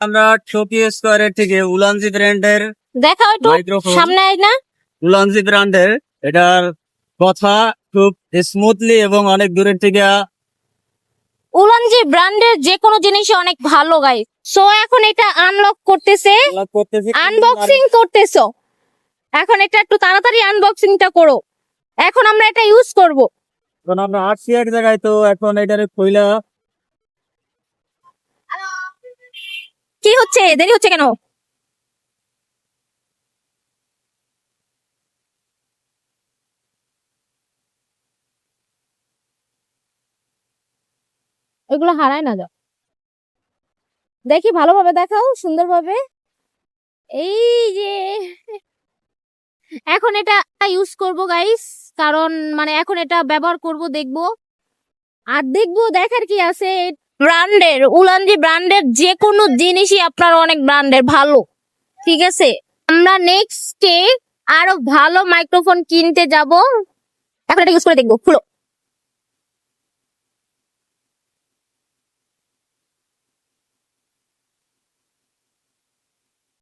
আমরা টোকি স্কোয়ারের থেকে উলানজি ব্র্যান্ডের দেখাও একটু মাইক্রোফোন। সামনে আয় না। উলানজি ব্র্যান্ডের এটার কথা খুব স্মুথলি এবং অনেক দূরের থেকে উলানজি ব্র্যান্ডের যে কোনো জিনিসই অনেক ভালো গাইস। সো এখন এটা আনলক করতেছে, করতেছি। আনবক্সিং করতেছো। এখন এটা একটু তাড়াতাড়ি আনবক্সিংটা করো, এখন আমরা এটা ইউজ করব। এখন আমরা আসছি এক জায়গায়, তো এখন এটারে খুইলা কি হচ্ছে, দেরি হচ্ছে কেন? এগুলো হারায় না যাও, দেখি ভালোভাবে দেখাও, সুন্দরভাবে। এই যে এখন এটা ইউজ করব গাইস, কারণ মানে এখন এটা ব্যবহার করব, দেখব আর দেখবো। দেখার কি আছে, ব্র্যান্ডের উলানজি ব্র্যান্ডের যে কোনো জিনিসই আপনার অনেক ব্র্যান্ডের ভালো, ঠিক আছে। আমরা নেক্সটে আরো ভালো মাইক্রোফোন কিনতে যাব, এখন এটা ইউজ করে দেখবো। খুলো।